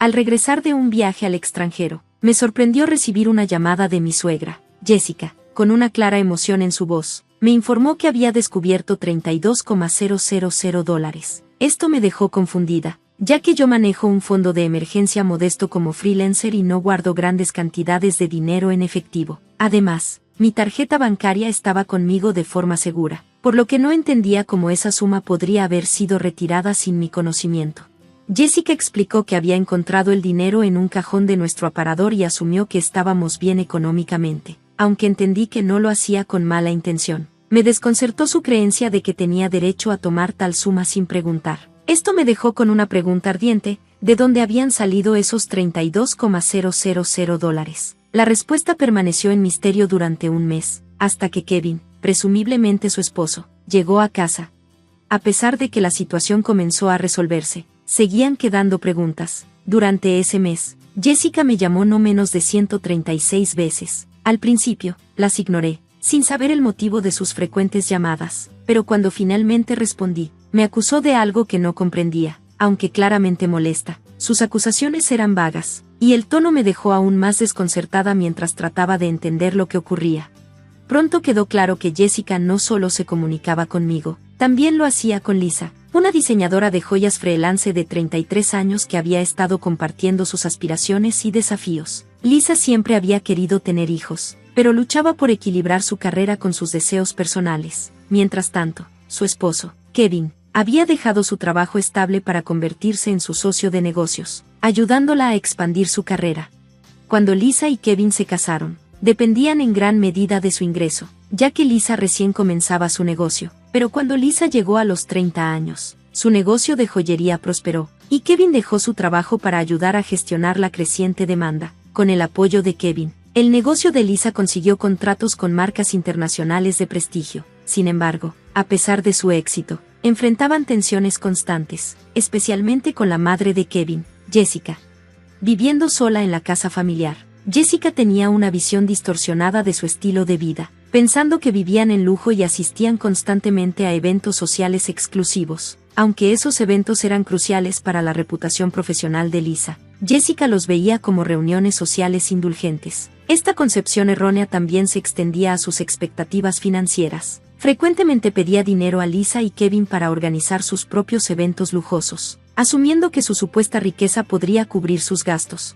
Al regresar de un viaje al extranjero, me sorprendió recibir una llamada de mi suegra, Jessica, con una clara emoción en su voz. Me informó que había descubierto $32,000. Esto me dejó confundida, ya que yo manejo un fondo de emergencia modesto como freelancer y no guardo grandes cantidades de dinero en efectivo. Además, mi tarjeta bancaria estaba conmigo de forma segura, por lo que no entendía cómo esa suma podría haber sido retirada sin mi conocimiento. Jessica explicó que había encontrado el dinero en un cajón de nuestro aparador y asumió que estábamos bien económicamente, aunque entendí que no lo hacía con mala intención. Me desconcertó su creencia de que tenía derecho a tomar tal suma sin preguntar. Esto me dejó con una pregunta ardiente: ¿de dónde habían salido esos $32,000? La respuesta permaneció en misterio durante un mes, hasta que Kevin, presumiblemente su esposo, llegó a casa. A pesar de que la situación comenzó a resolverse, seguían quedando preguntas. Durante ese mes, Jessica me llamó no menos de 136 veces. Al principio, las ignoré, sin saber el motivo de sus frecuentes llamadas, pero cuando finalmente respondí, me acusó de algo que no comprendía, aunque claramente molesta. Sus acusaciones eran vagas, y el tono me dejó aún más desconcertada mientras trataba de entender lo que ocurría. Pronto quedó claro que Jessica no solo se comunicaba conmigo, también lo hacía con Lisa, una diseñadora de joyas freelance de 33 años que había estado compartiendo sus aspiraciones y desafíos. Lisa siempre había querido tener hijos, pero luchaba por equilibrar su carrera con sus deseos personales. Mientras tanto, su esposo, Kevin, había dejado su trabajo estable para convertirse en su socio de negocios, ayudándola a expandir su carrera. Cuando Lisa y Kevin se casaron, dependían en gran medida de su ingreso, ya que Lisa recién comenzaba su negocio, pero cuando Lisa llegó a los 30 años, su negocio de joyería prosperó, y Kevin dejó su trabajo para ayudar a gestionar la creciente demanda. Con el apoyo de Kevin, el negocio de Lisa consiguió contratos con marcas internacionales de prestigio. Sin embargo, a pesar de su éxito, enfrentaban tensiones constantes, especialmente con la madre de Kevin, Jessica. Viviendo sola en la casa familiar, Jessica tenía una visión distorsionada de su estilo de vida, pensando que vivían en lujo y asistían constantemente a eventos sociales exclusivos. Aunque esos eventos eran cruciales para la reputación profesional de Lisa, Jessica los veía como reuniones sociales indulgentes. Esta concepción errónea también se extendía a sus expectativas financieras. Frecuentemente pedía dinero a Lisa y Kevin para organizar sus propios eventos lujosos, asumiendo que su supuesta riqueza podría cubrir sus gastos.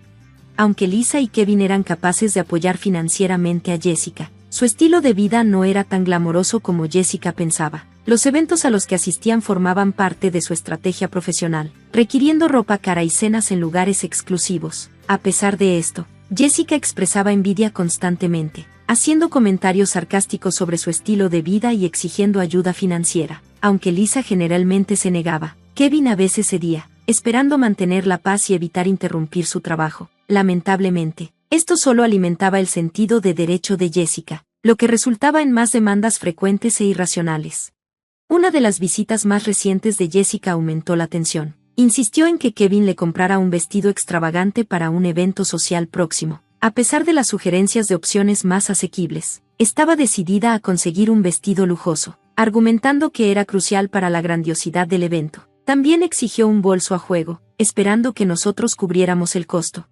Aunque Lisa y Kevin eran capaces de apoyar financieramente a Jessica, su estilo de vida no era tan glamoroso como Jessica pensaba. Los eventos a los que asistían formaban parte de su estrategia profesional, requiriendo ropa cara y cenas en lugares exclusivos. A pesar de esto, Jessica expresaba envidia constantemente, haciendo comentarios sarcásticos sobre su estilo de vida y exigiendo ayuda financiera. Aunque Lisa generalmente se negaba, Kevin a veces cedía, esperando mantener la paz y evitar interrumpir su trabajo. Lamentablemente, esto solo alimentaba el sentido de derecho de Jessica, lo que resultaba en más demandas frecuentes e irracionales. Una de las visitas más recientes de Jessica aumentó la tensión. Insistió en que Kevin le comprara un vestido extravagante para un evento social próximo. A pesar de las sugerencias de opciones más asequibles, estaba decidida a conseguir un vestido lujoso, argumentando que era crucial para la grandiosidad del evento. También exigió un bolso a juego, esperando que nosotros cubriéramos el costo.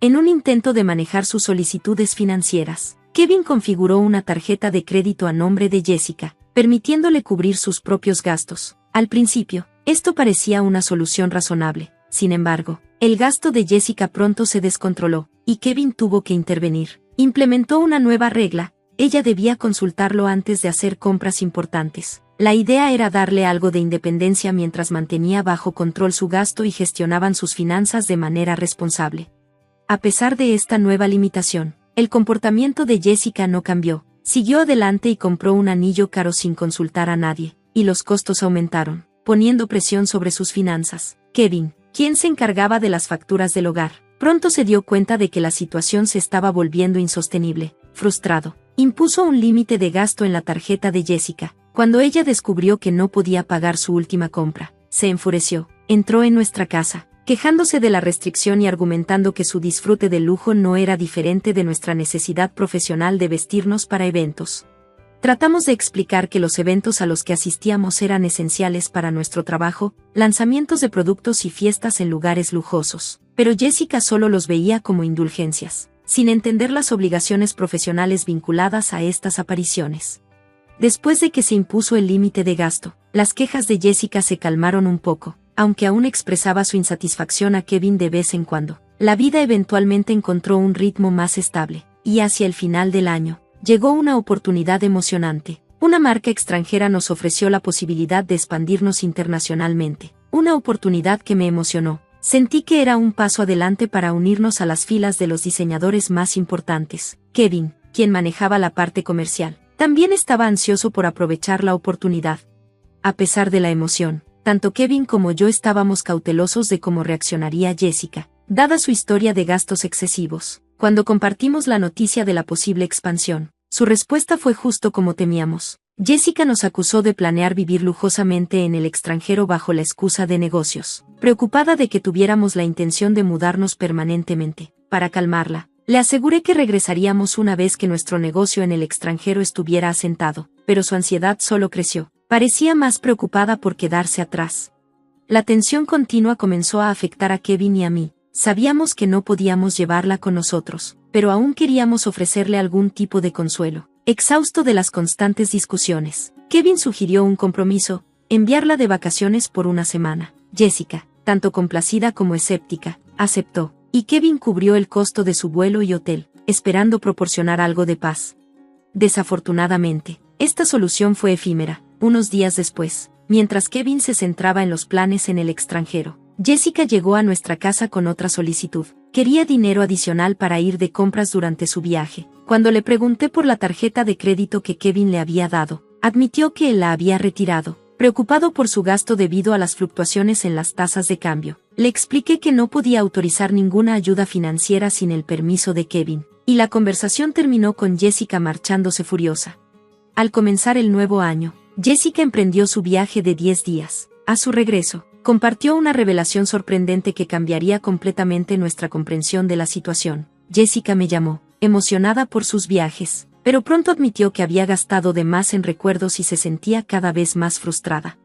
En un intento de manejar sus solicitudes financieras, Kevin configuró una tarjeta de crédito a nombre de Jessica, permitiéndole cubrir sus propios gastos. Al principio, esto parecía una solución razonable. Sin embargo, el gasto de Jessica pronto se descontroló, y Kevin tuvo que intervenir. Implementó una nueva regla: ella debía consultarlo antes de hacer compras importantes. La idea era darle algo de independencia mientras mantenía bajo control su gasto y gestionaban sus finanzas de manera responsable. A pesar de esta nueva limitación, el comportamiento de Jessica no cambió. Siguió adelante y compró un anillo caro sin consultar a nadie, y los costos aumentaron, poniendo presión sobre sus finanzas. Kevin, quien se encargaba de las facturas del hogar, pronto se dio cuenta de que la situación se estaba volviendo insostenible. Frustrado, impuso un límite de gasto en la tarjeta de Jessica. Cuando ella descubrió que no podía pagar su última compra, se enfureció. Entró en nuestra casa, quejándose de la restricción y argumentando que su disfrute del lujo no era diferente de nuestra necesidad profesional de vestirnos para eventos. Tratamos de explicar que los eventos a los que asistíamos eran esenciales para nuestro trabajo, lanzamientos de productos y fiestas en lugares lujosos, pero Jessica solo los veía como indulgencias, sin entender las obligaciones profesionales vinculadas a estas apariciones. Después de que se impuso el límite de gasto, las quejas de Jessica se calmaron un poco, aunque aún expresaba su insatisfacción a Kevin de vez en cuando. La vida eventualmente encontró un ritmo más estable, y hacia el final del año, llegó una oportunidad emocionante. Una marca extranjera nos ofreció la posibilidad de expandirnos internacionalmente, una oportunidad que me emocionó. Sentí que era un paso adelante para unirnos a las filas de los diseñadores más importantes. Kevin, quien manejaba la parte comercial, también estaba ansioso por aprovechar la oportunidad. A pesar de la emoción, tanto Kevin como yo estábamos cautelosos de cómo reaccionaría Jessica, dada su historia de gastos excesivos. Cuando compartimos la noticia de la posible expansión, su respuesta fue justo como temíamos. Jessica nos acusó de planear vivir lujosamente en el extranjero bajo la excusa de negocios, preocupada de que tuviéramos la intención de mudarnos permanentemente. Para calmarla, le aseguré que regresaríamos una vez que nuestro negocio en el extranjero estuviera asentado, pero su ansiedad solo creció. Parecía más preocupada por quedarse atrás. La tensión continua comenzó a afectar a Kevin y a mí. Sabíamos que no podíamos llevarla con nosotros, pero aún queríamos ofrecerle algún tipo de consuelo. Exhausto de las constantes discusiones, Kevin sugirió un compromiso: enviarla de vacaciones por una semana. Jessica, tanto complacida como escéptica, aceptó, y Kevin cubrió el costo de su vuelo y hotel, esperando proporcionar algo de paz. Desafortunadamente, esta solución fue efímera. Unos días después, mientras Kevin se centraba en los planes en el extranjero, Jessica llegó a nuestra casa con otra solicitud. Quería dinero adicional para ir de compras durante su viaje. Cuando le pregunté por la tarjeta de crédito que Kevin le había dado, admitió que él la había retirado, preocupado por su gasto debido a las fluctuaciones en las tasas de cambio. Le expliqué que no podía autorizar ninguna ayuda financiera sin el permiso de Kevin, y la conversación terminó con Jessica marchándose furiosa. Al comenzar el nuevo año, Jessica emprendió su viaje de 10 días. A su regreso, compartió una revelación sorprendente que cambiaría completamente nuestra comprensión de la situación. Jessica me llamó, emocionada por sus viajes, pero pronto admitió que había gastado de más en recuerdos y se sentía cada vez más frustrada.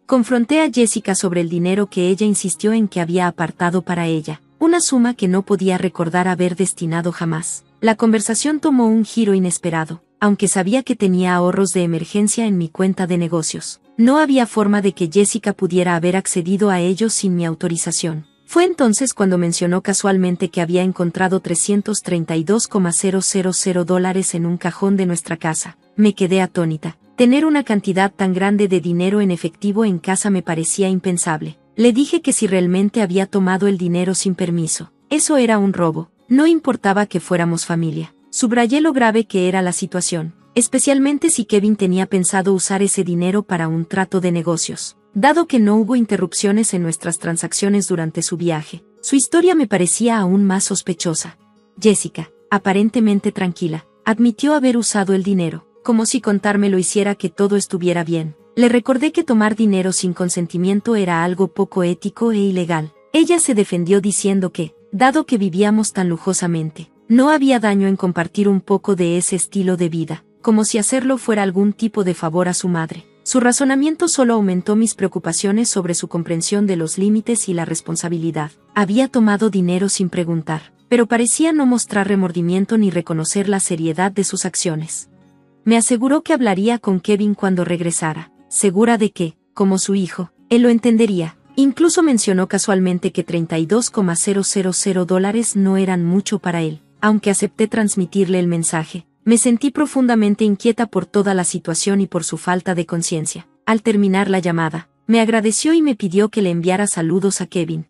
Confronté a Jessica sobre el dinero que ella insistió en que había apartado para ella, una suma que no podía recordar haber destinado jamás. La conversación tomó un giro inesperado. Aunque sabía que tenía ahorros de emergencia en mi cuenta de negocios, no había forma de que Jessica pudiera haber accedido a ellos sin mi autorización. Fue entonces cuando mencionó casualmente que había encontrado $332,000 en un cajón de nuestra casa. Me quedé atónita. Tener una cantidad tan grande de dinero en efectivo en casa me parecía impensable. Le dije que si realmente había tomado el dinero sin permiso, eso era un robo. No importaba que fuéramos familia. Subrayé lo grave que era la situación, especialmente si Kevin tenía pensado usar ese dinero para un trato de negocios. Dado que no hubo interrupciones en nuestras transacciones durante su viaje, su historia me parecía aún más sospechosa. Jessica, aparentemente tranquila, admitió haber usado el dinero, como si contármelo hiciera que todo estuviera bien. Le recordé que tomar dinero sin consentimiento era algo poco ético e ilegal. Ella se defendió diciendo que, dado que vivíamos tan lujosamente, no había daño en compartir un poco de ese estilo de vida, como si hacerlo fuera algún tipo de favor a su madre. Su razonamiento solo aumentó mis preocupaciones sobre su comprensión de los límites y la responsabilidad. Había tomado dinero sin preguntar, pero parecía no mostrar remordimiento ni reconocer la seriedad de sus acciones. Me aseguró que hablaría con Kevin cuando regresara, segura de que, como su hijo, él lo entendería. Incluso mencionó casualmente que $32,000 no eran mucho para él. Aunque acepté transmitirle el mensaje, me sentí profundamente inquieta por toda la situación y por su falta de conciencia. Al terminar la llamada, me agradeció y me pidió que le enviara saludos a Kevin.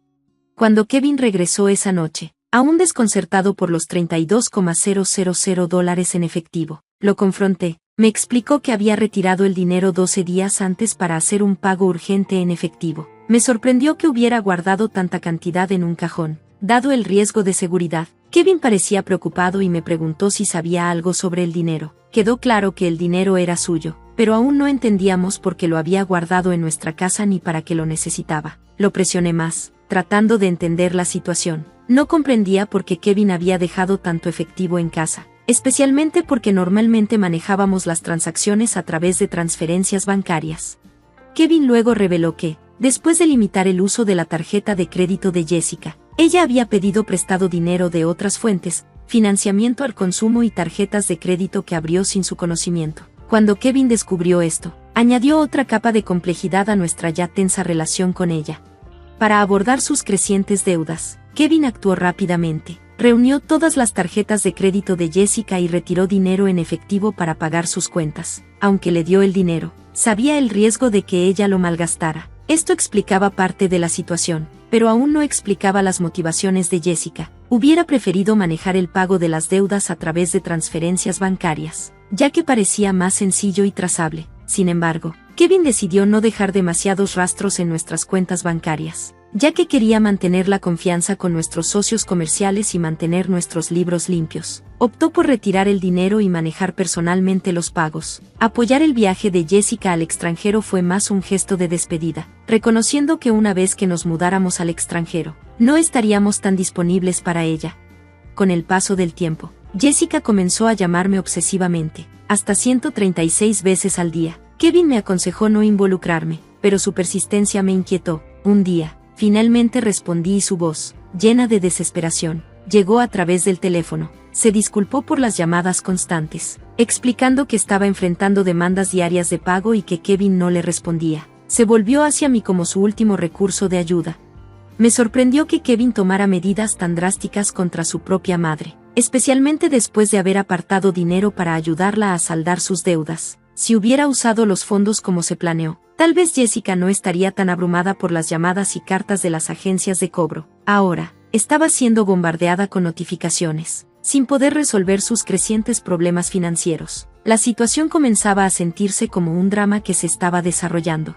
Cuando Kevin regresó esa noche, aún desconcertado por los $32,000 en efectivo, lo confronté. Me explicó que había retirado el dinero 12 días antes para hacer un pago urgente en efectivo. Me sorprendió que hubiera guardado tanta cantidad en un cajón, dado el riesgo de seguridad. Kevin parecía preocupado y me preguntó si sabía algo sobre el dinero. Quedó claro que el dinero era suyo, pero aún no entendíamos por qué lo había guardado en nuestra casa ni para qué lo necesitaba. Lo presioné más, tratando de entender la situación. No comprendía por qué Kevin había dejado tanto efectivo en casa. especialmente porque normalmente manejábamos las transacciones a través de transferencias bancarias. Kevin luego reveló que, después de limitar el uso de la tarjeta de crédito de Jessica, ella había pedido prestado dinero de otras fuentes, financiamiento al consumo y tarjetas de crédito que abrió sin su conocimiento. Cuando Kevin descubrió esto, añadió otra capa de complejidad a nuestra ya tensa relación con ella. Para abordar sus crecientes deudas, Kevin actuó rápidamente. Reunió todas las tarjetas de crédito de Jessica y retiró dinero en efectivo para pagar sus cuentas. Aunque le dio el dinero, sabía el riesgo de que ella lo malgastara. Esto explicaba parte de la situación, pero aún no explicaba las motivaciones de Jessica. Hubiera preferido manejar el pago de las deudas a través de transferencias bancarias, ya que parecía más sencillo y trazable. Sin embargo, Kevin decidió no dejar demasiados rastros en nuestras cuentas bancarias, ya que quería mantener la confianza con nuestros socios comerciales y mantener nuestros libros limpios. Optó por retirar el dinero y manejar personalmente los pagos. Apoyar el viaje de Jessica al extranjero fue más un gesto de despedida, reconociendo que una vez que nos mudáramos al extranjero, no estaríamos tan disponibles para ella. Con el paso del tiempo, Jessica comenzó a llamarme obsesivamente, hasta 136 veces al día. Kevin me aconsejó no involucrarme, pero su persistencia me inquietó. Un día, finalmente respondí y su voz, llena de desesperación, llegó a través del teléfono. Se disculpó por las llamadas constantes, explicando que estaba enfrentando demandas diarias de pago y que Kevin no le respondía. Se volvió hacia mí como su último recurso de ayuda. Me sorprendió que Kevin tomara medidas tan drásticas contra su propia madre, especialmente después de haber apartado dinero para ayudarla a saldar sus deudas. Si hubiera usado los fondos como se planeó, tal vez Jessica no estaría tan abrumada por las llamadas y cartas de las agencias de cobro. Ahora, estaba siendo bombardeada con notificaciones, sin poder resolver sus crecientes problemas financieros. La situación comenzaba a sentirse como un drama que se estaba desarrollando.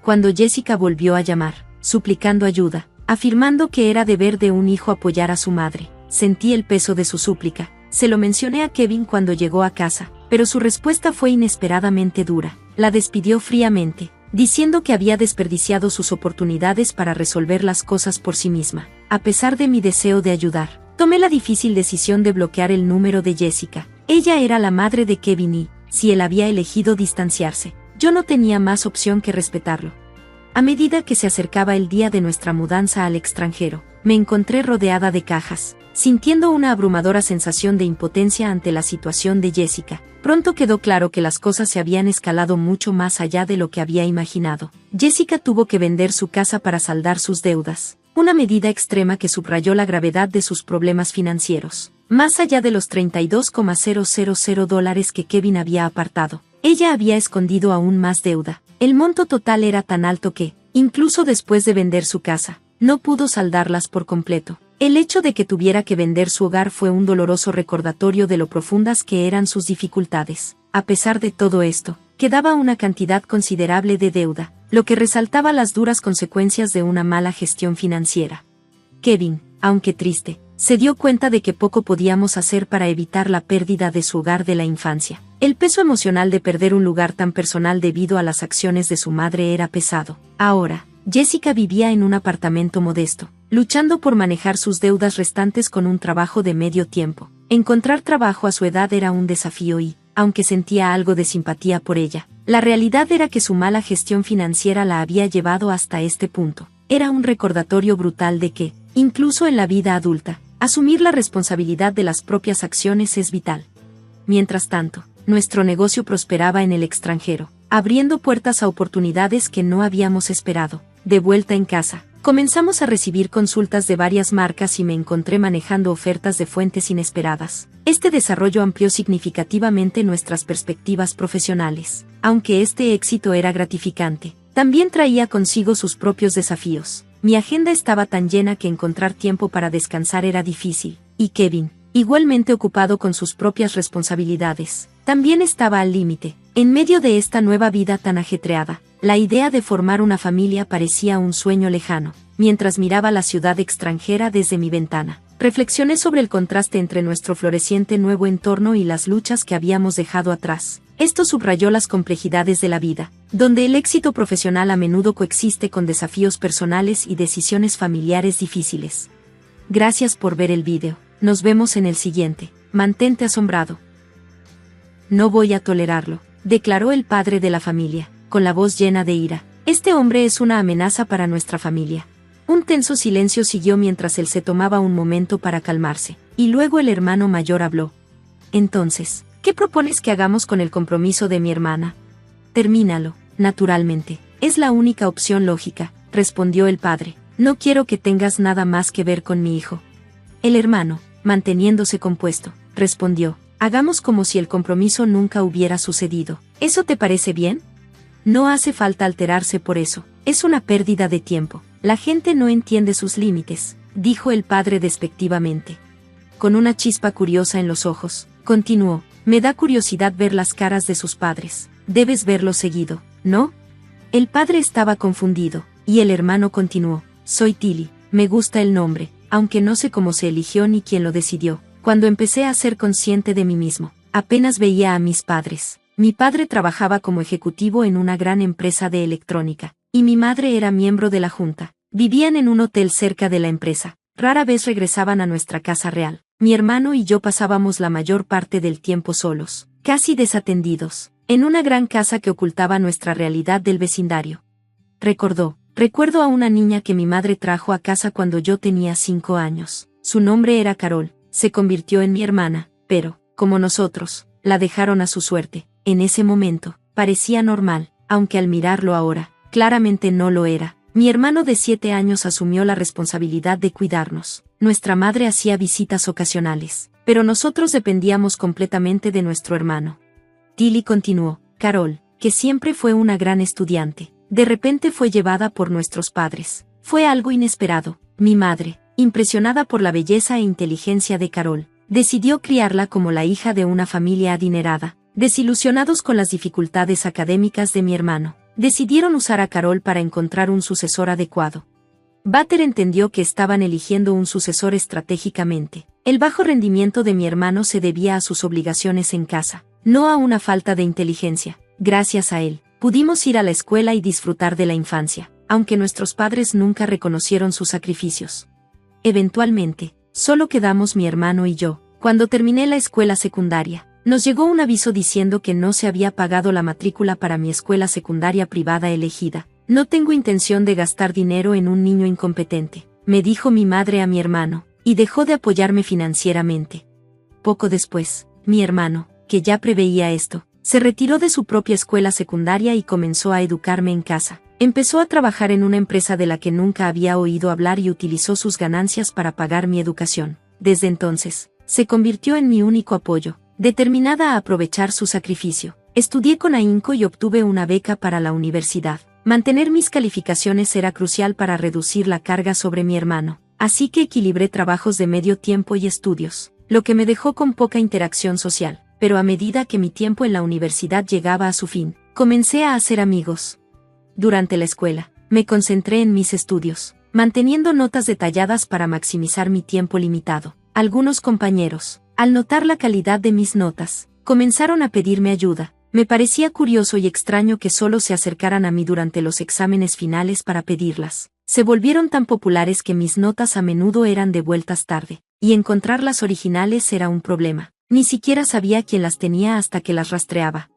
Cuando Jessica volvió a llamar, suplicando ayuda, afirmando que era deber de un hijo apoyar a su madre, sentí el peso de su súplica. Se lo mencioné a Kevin cuando llegó a casa, pero su respuesta fue inesperadamente dura. La despidió fríamente, diciendo que había desperdiciado sus oportunidades para resolver las cosas por sí misma. A pesar de mi deseo de ayudar, tomé la difícil decisión de bloquear el número de Jessica. Ella era la madre de Kevin y, si él había elegido distanciarse, yo no tenía más opción que respetarlo. A medida que se acercaba el día de nuestra mudanza al extranjero, me encontré rodeada de cajas, sintiendo una abrumadora sensación de impotencia ante la situación de Jessica. Pronto quedó claro que las cosas se habían escalado mucho más allá de lo que había imaginado. Jessica tuvo que vender su casa para saldar sus deudas, una medida extrema que subrayó la gravedad de sus problemas financieros. Más allá de los $32,000 que Kevin había apartado, ella había escondido aún más deuda. El monto total era tan alto que, incluso después de vender su casa, no pudo saldarlas por completo. El hecho de que tuviera que vender su hogar fue un doloroso recordatorio de lo profundas que eran sus dificultades. A pesar de todo esto, quedaba una cantidad considerable de deuda, lo que resaltaba las duras consecuencias de una mala gestión financiera. Kevin, aunque triste, se dio cuenta de que poco podíamos hacer para evitar la pérdida de su hogar de la infancia. El peso emocional de perder un lugar tan personal debido a las acciones de su madre era pesado. Ahora, Jessica vivía en un apartamento modesto, luchando por manejar sus deudas restantes con un trabajo de medio tiempo. Encontrar trabajo a su edad era un desafío y, aunque sentía algo de simpatía por ella, la realidad era que su mala gestión financiera la había llevado hasta este punto. Era un recordatorio brutal de que, incluso en la vida adulta, asumir la responsabilidad de las propias acciones es vital. Mientras tanto, nuestro negocio prosperaba en el extranjero, abriendo puertas a oportunidades que no habíamos esperado. De vuelta en casa, comenzamos a recibir consultas de varias marcas y me encontré manejando ofertas de fuentes inesperadas. Este desarrollo amplió significativamente nuestras perspectivas profesionales. Aunque este éxito era gratificante, también traía consigo sus propios desafíos. Mi agenda estaba tan llena que encontrar tiempo para descansar era difícil, y Kevin, igualmente ocupado con sus propias responsabilidades, también estaba al límite. En medio de esta nueva vida tan ajetreada, la idea de formar una familia parecía un sueño lejano. Mientras miraba la ciudad extranjera desde mi ventana, reflexioné sobre el contraste entre nuestro floreciente nuevo entorno y las luchas que habíamos dejado atrás. Esto subrayó las complejidades de la vida, donde el éxito profesional a menudo coexiste con desafíos personales y decisiones familiares difíciles. Gracias por ver el video. Nos vemos en el siguiente. Mantente asombrado. No voy a tolerarlo, declaró el padre de la familia, con la voz llena de ira. Este hombre es una amenaza para nuestra familia. Un tenso silencio siguió mientras él se tomaba un momento para calmarse, y luego el hermano mayor habló. Entonces, ¿qué propones que hagamos con el compromiso de mi hermana? Termínalo, naturalmente. Es la única opción lógica, respondió el padre. No quiero que tengas nada más que ver con mi hijo. El hermano, manteniéndose compuesto, respondió. Hagamos como si el compromiso nunca hubiera sucedido. ¿Eso te parece bien? No hace falta alterarse por eso. Es una pérdida de tiempo. La gente no entiende sus límites, dijo el padre despectivamente. Con una chispa curiosa en los ojos, continuó. Me da curiosidad ver las caras de sus padres. Debes verlo seguido, ¿no? El padre estaba confundido, y el hermano continuó. Soy Tilly, me gusta el nombre, aunque no sé cómo se eligió ni quién lo decidió. Cuando empecé a ser consciente de mí mismo, apenas veía a mis padres. Mi padre trabajaba como ejecutivo en una gran empresa de electrónica, y mi madre era miembro de la junta. Vivían en un hotel cerca de la empresa. Rara vez regresaban a nuestra casa real. Mi hermano y yo pasábamos la mayor parte del tiempo solos, casi desatendidos, en una gran casa que ocultaba nuestra realidad del vecindario. Recuerdo a una niña que mi madre trajo a casa cuando yo tenía 5 años. Su nombre era Carol. Se convirtió en mi hermana, pero, como nosotros, la dejaron a su suerte. En ese momento, parecía normal, aunque al mirarlo ahora, claramente no lo era. Mi hermano de 7 años asumió la responsabilidad de cuidarnos. Nuestra madre hacía visitas ocasionales, pero nosotros dependíamos completamente de nuestro hermano. Tilly continuó. Carol, que siempre fue una gran estudiante, de repente fue llevada por nuestros padres. Fue algo inesperado. Mi madre, impresionada por la belleza e inteligencia de Carol, decidió criarla como la hija de una familia adinerada. Desilusionados con las dificultades académicas de mi hermano, decidieron usar a Carol para encontrar un sucesor adecuado. Butter entendió que estaban eligiendo un sucesor estratégicamente. El bajo rendimiento de mi hermano se debía a sus obligaciones en casa, no a una falta de inteligencia. Gracias a él, pudimos ir a la escuela y disfrutar de la infancia, aunque nuestros padres nunca reconocieron sus sacrificios. Eventualmente, solo quedamos mi hermano y yo. Cuando terminé la escuela secundaria, nos llegó un aviso diciendo que no se había pagado la matrícula para mi escuela secundaria privada elegida. No tengo intención de gastar dinero en un niño incompetente, me dijo mi madre a mi hermano, y dejó de apoyarme financieramente. Poco después, mi hermano, que ya preveía esto, se retiró de su propia escuela secundaria y comenzó a educarme en casa. Empezó a trabajar en una empresa de la que nunca había oído hablar y utilizó sus ganancias para pagar mi educación. Desde entonces, se convirtió en mi único apoyo, determinada a aprovechar su sacrificio. Estudié con ahínco y obtuve una beca para la universidad. Mantener mis calificaciones era crucial para reducir la carga sobre mi hermano, así que equilibré trabajos de medio tiempo y estudios, lo que me dejó con poca interacción social. Pero a medida que mi tiempo en la universidad llegaba a su fin, comencé a hacer amigos. Durante la escuela, me concentré en mis estudios, manteniendo notas detalladas para maximizar mi tiempo limitado. Algunos compañeros, al notar la calidad de mis notas, comenzaron a pedirme ayuda. Me parecía curioso y extraño que solo se acercaran a mí durante los exámenes finales para pedirlas. Se volvieron tan populares que mis notas a menudo eran devueltas tarde, y encontrarlas originales era un problema. Ni siquiera sabía quién las tenía hasta que las rastreaba.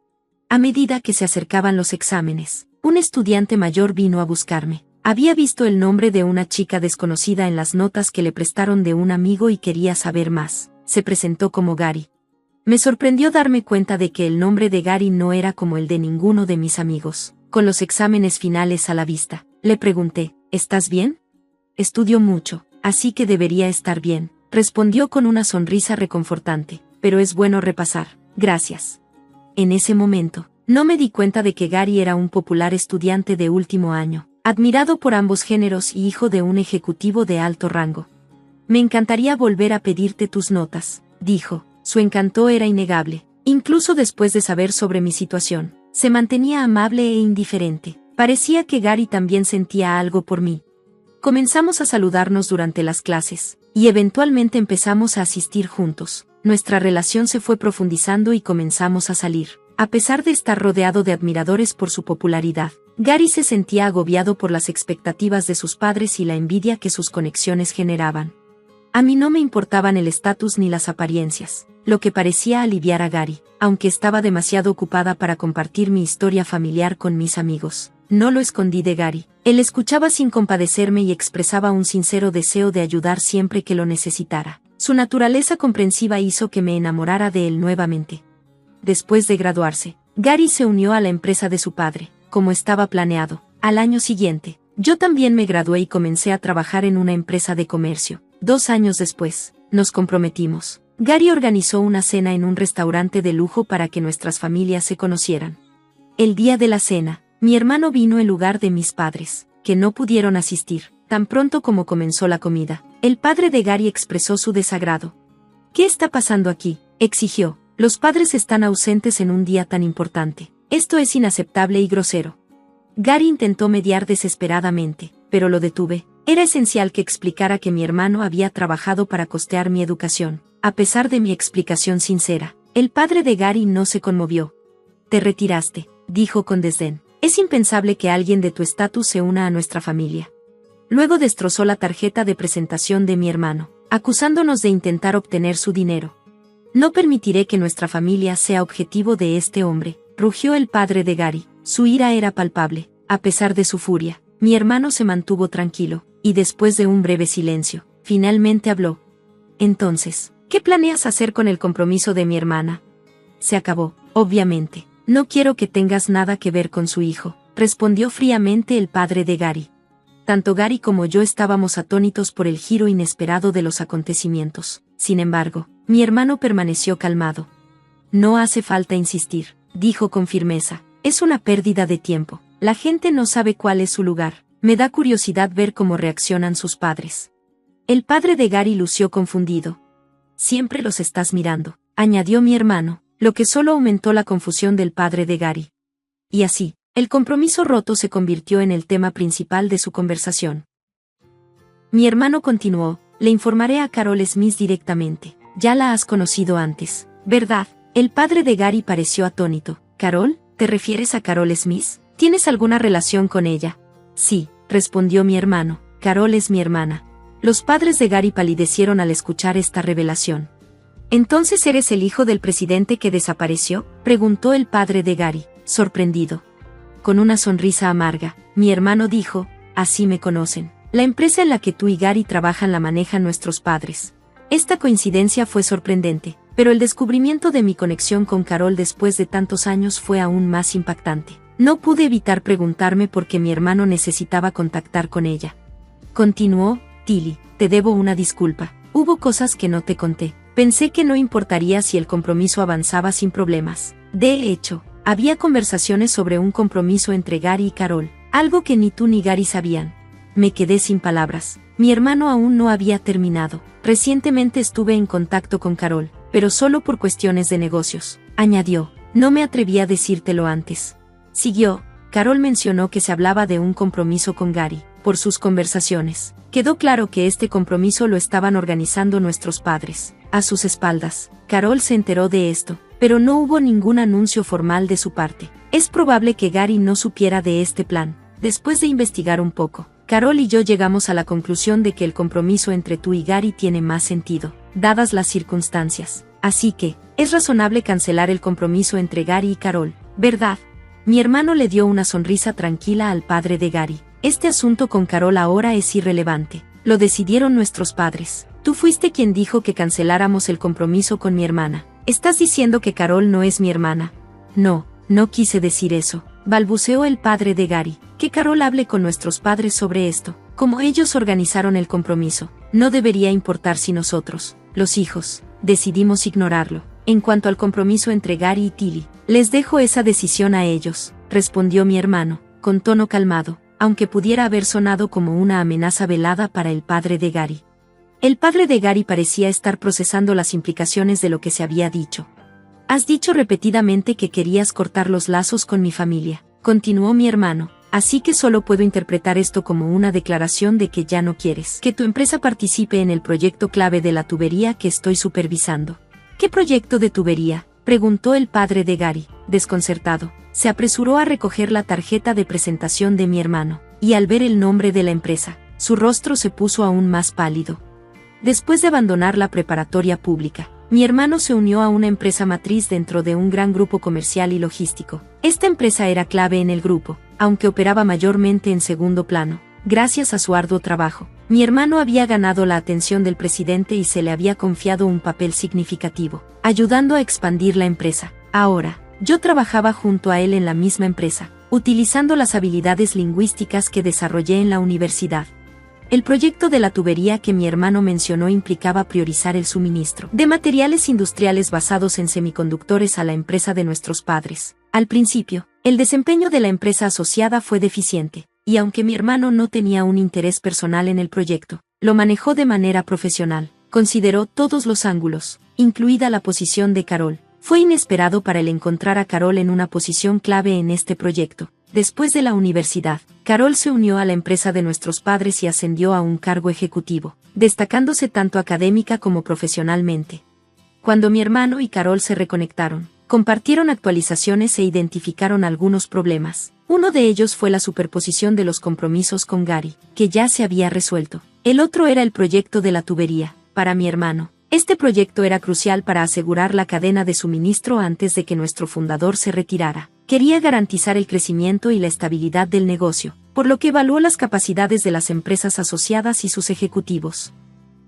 A medida que se acercaban los exámenes, un estudiante mayor vino a buscarme. Había visto el nombre de una chica desconocida en las notas que le prestaron de un amigo y quería saber más. Se presentó como Gary. Me sorprendió darme cuenta de que el nombre de Gary no era como el de ninguno de mis amigos. Con los exámenes finales a la vista, le pregunté, ¿estás bien? Estudio mucho, así que debería estar bien, respondió con una sonrisa reconfortante, pero es bueno repasar, gracias. En ese momento, no me di cuenta de que Gary era un popular estudiante de último año, admirado por ambos géneros y hijo de un ejecutivo de alto rango. Me encantaría volver a pedirte tus notas, dijo. Su encanto era innegable, incluso después de saber sobre mi situación. Se mantenía amable e indiferente. Parecía que Gary también sentía algo por mí. Comenzamos a saludarnos durante las clases, y eventualmente empezamos a asistir juntos. Nuestra relación se fue profundizando y comenzamos a salir. A pesar de estar rodeado de admiradores por su popularidad, Gary se sentía agobiado por las expectativas de sus padres y la envidia que sus conexiones generaban. A mí no me importaban el estatus ni las apariencias. lo que parecía aliviar a Gary, aunque estaba demasiado ocupada para compartir mi historia familiar con mis amigos. No lo escondí de Gary. Él escuchaba sin compadecerme y expresaba un sincero deseo de ayudar siempre que lo necesitara. Su naturaleza comprensiva hizo que me enamorara de él nuevamente. Después de graduarse, Gary se unió a la empresa de su padre, como estaba planeado. Al año siguiente, yo también me gradué y comencé a trabajar en una empresa de comercio. 2 años después, nos comprometimos. Gary organizó una cena en un restaurante de lujo para que nuestras familias se conocieran. El día de la cena, mi hermano vino en lugar de mis padres, que no pudieron asistir. Tan pronto como comenzó la comida, el padre de Gary expresó su desagrado. «¿Qué está pasando aquí?», exigió. «Los padres están ausentes en un día tan importante. Esto es inaceptable y grosero». Gary intentó mediar desesperadamente, pero lo detuve. Era esencial que explicara que mi hermano había trabajado para costear mi educación. A pesar de mi explicación sincera, el padre de Gary no se conmovió. «Te retiraste», dijo con desdén. «Es impensable que alguien de tu estatus se una a nuestra familia». Luego destrozó la tarjeta de presentación de mi hermano, acusándonos de intentar obtener su dinero. «No permitiré que nuestra familia sea objetivo de este hombre», rugió el padre de Gary. Su ira era palpable. A pesar de su furia, mi hermano se mantuvo tranquilo, y después de un breve silencio, finalmente habló. «Entonces, ¿qué planeas hacer con el compromiso de mi hermana?» «Se acabó, obviamente. No quiero que tengas nada que ver con su hijo», respondió fríamente el padre de Gary. Tanto Gary como yo estábamos atónitos por el giro inesperado de los acontecimientos. Sin embargo, mi hermano permaneció calmado. «No hace falta insistir», dijo con firmeza. «Es una pérdida de tiempo. La gente no sabe cuál es su lugar. Me da curiosidad ver cómo reaccionan sus padres». El padre de Gary lució confundido. «Siempre los estás mirando», añadió mi hermano, lo que solo aumentó la confusión del padre de Gary. Y así, el compromiso roto se convirtió en el tema principal de su conversación. Mi hermano continuó. «Le informaré a Carol Smith directamente. Ya la has conocido antes, ¿verdad?». El padre de Gary pareció atónito. «¿Carol? ¿Te refieres a Carol Smith? ¿Tienes alguna relación con ella?». «Sí», respondió mi hermano. «Carol es mi hermana». Los padres de Gary palidecieron al escuchar esta revelación. «¿Entonces eres el hijo del presidente que desapareció?», preguntó el padre de Gary, sorprendido. Con una sonrisa amarga, mi hermano dijo: «Así me conocen. La empresa en la que tú y Gary trabajan la manejan nuestros padres». Esta coincidencia fue sorprendente, pero el descubrimiento de mi conexión con Carol después de tantos años fue aún más impactante. No pude evitar preguntarme por qué mi hermano necesitaba contactar con ella. Continuó: «Tilly, te debo una disculpa. Hubo cosas que no te conté. Pensé que no importaría si el compromiso avanzaba sin problemas. De hecho, había conversaciones sobre un compromiso entre Gary y Carol, algo que ni tú ni Gary sabían». Me quedé sin palabras. Mi hermano aún no había terminado. «Recientemente estuve en contacto con Carol, pero solo por cuestiones de negocios», añadió. «No me atreví a decírtelo antes». Siguió: «Carol mencionó que se hablaba de un compromiso con Gary. Por sus conversaciones, quedó claro que este compromiso lo estaban organizando nuestros padres, a sus espaldas. Carol se enteró de esto, pero no hubo ningún anuncio formal de su parte. Es probable que Gary no supiera de este plan». Después de investigar un poco, Carol y yo llegamos a la conclusión de que el compromiso entre tú y Gary tiene más sentido, dadas las circunstancias. Así que, es razonable cancelar el compromiso entre Gary y Carol, ¿verdad? Mi hermano le dio una sonrisa tranquila al padre de Gary. «Este asunto con Carol ahora es irrelevante. Lo decidieron nuestros padres. Tú fuiste quien dijo que canceláramos el compromiso con mi hermana. ¿Estás diciendo que Carol no es mi hermana?». «No, no quise decir eso», balbuceó el padre de Gary. «Que Carol hable con nuestros padres sobre esto. Como ellos organizaron el compromiso, no debería importar si nosotros, los hijos, decidimos ignorarlo. En cuanto al compromiso entre Gary y Tilly, les dejo esa decisión a ellos», respondió mi hermano, con tono calmado, aunque pudiera haber sonado como una amenaza velada para el padre de Gary. El padre de Gary parecía estar procesando las implicaciones de lo que se había dicho. «Has dicho repetidamente que querías cortar los lazos con mi familia», continuó mi hermano. «Así que solo puedo interpretar esto como una declaración de que ya no quieres que tu empresa participe en el proyecto clave de la tubería que estoy supervisando». «¿Qué proyecto de tubería?», preguntó el padre de Gary, desconcertado. Se apresuró a recoger la tarjeta de presentación de mi hermano, y al ver el nombre de la empresa, su rostro se puso aún más pálido. Después de abandonar la preparatoria pública, mi hermano se unió a una empresa matriz dentro de un gran grupo comercial y logístico. Esta empresa era clave en el grupo, aunque operaba mayormente en segundo plano. Gracias a su arduo trabajo, mi hermano había ganado la atención del presidente y se le había confiado un papel significativo, ayudando a expandir la empresa. Ahora, yo trabajaba junto a él en la misma empresa, utilizando las habilidades lingüísticas que desarrollé en la universidad. El proyecto de la tubería que mi hermano mencionó implicaba priorizar el suministro de materiales industriales basados en semiconductores a la empresa de nuestros padres. Al principio, el desempeño de la empresa asociada fue deficiente, y aunque mi hermano no tenía un interés personal en el proyecto, lo manejó de manera profesional. Consideró todos los ángulos, incluida la posición de Carol. Fue inesperado para él encontrar a Carol en una posición clave en este proyecto. Después de la universidad, Carol se unió a la empresa de nuestros padres y ascendió a un cargo ejecutivo, destacándose tanto académica como profesionalmente. Cuando mi hermano y Carol se reconectaron, compartieron actualizaciones e identificaron algunos problemas. Uno de ellos fue la superposición de los compromisos con Gary, que ya se había resuelto. El otro era el proyecto de la tubería. Para mi hermano, este proyecto era crucial para asegurar la cadena de suministro antes de que nuestro fundador se retirara. Quería garantizar el crecimiento y la estabilidad del negocio, por lo que evaluó las capacidades de las empresas asociadas y sus ejecutivos.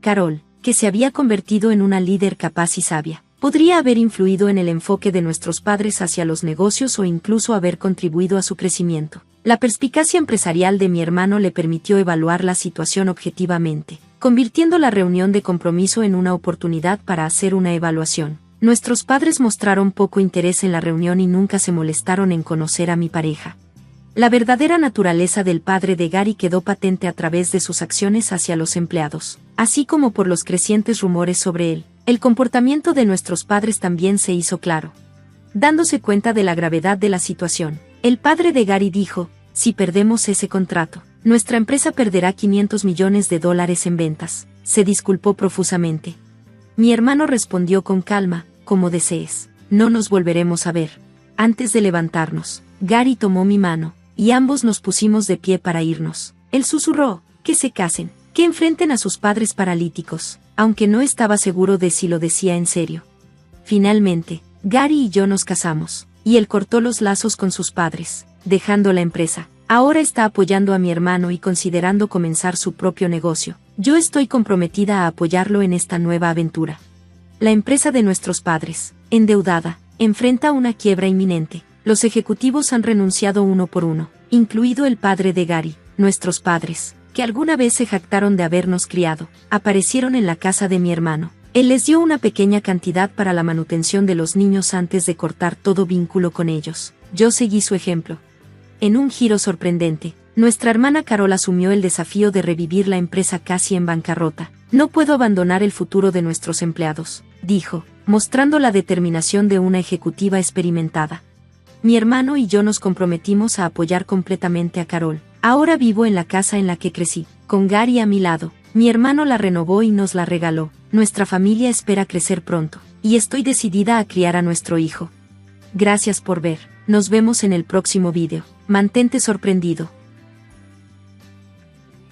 Carol, que se había convertido en una líder capaz y sabia, podría haber influido en el enfoque de nuestros padres hacia los negocios o incluso haber contribuido a su crecimiento. La perspicacia empresarial de mi hermano le permitió evaluar la situación objetivamente, convirtiendo la reunión de compromiso en una oportunidad para hacer una evaluación. Nuestros padres mostraron poco interés en la reunión y nunca se molestaron en conocer a mi pareja. La verdadera naturaleza del padre de Gary quedó patente a través de sus acciones hacia los empleados, así como por los crecientes rumores sobre él. El comportamiento de nuestros padres también se hizo claro. Dándose cuenta de la gravedad de la situación, el padre de Gary dijo: si perdemos ese contrato, nuestra empresa perderá $500 millones en ventas. Se disculpó profusamente. Mi hermano respondió con calma: como desees, no nos volveremos a ver. Antes de levantarnos, Gary tomó mi mano, y ambos nos pusimos de pie para irnos. Él susurró: que se casen, que enfrenten a sus padres paralíticos, aunque no estaba seguro de si lo decía en serio. Finalmente, Gary y yo nos casamos, y él cortó los lazos con sus padres, dejando la empresa. Ahora está apoyando a mi hermano y considerando comenzar su propio negocio. Yo estoy comprometida a apoyarlo en esta nueva aventura. La empresa de nuestros padres, endeudada, enfrenta una quiebra inminente. Los ejecutivos han renunciado uno por uno, incluido el padre de Gary. Nuestros padres, que alguna vez se jactaron de habernos criado, aparecieron en la casa de mi hermano. Él les dio una pequeña cantidad para la manutención de los niños antes de cortar todo vínculo con ellos. Yo seguí su ejemplo. En un giro sorprendente, nuestra hermana Carol asumió el desafío de revivir la empresa casi en bancarrota. No puedo abandonar el futuro de nuestros empleados, dijo, mostrando la determinación de una ejecutiva experimentada. Mi hermano y yo nos comprometimos a apoyar completamente a Carol. Ahora vivo en la casa en la que crecí, con Gary a mi lado. Mi hermano la renovó y nos la regaló. Nuestra familia espera crecer pronto, y estoy decidida a criar a nuestro hijo. Gracias por ver. Nos vemos en el próximo vídeo. Mantente sorprendido.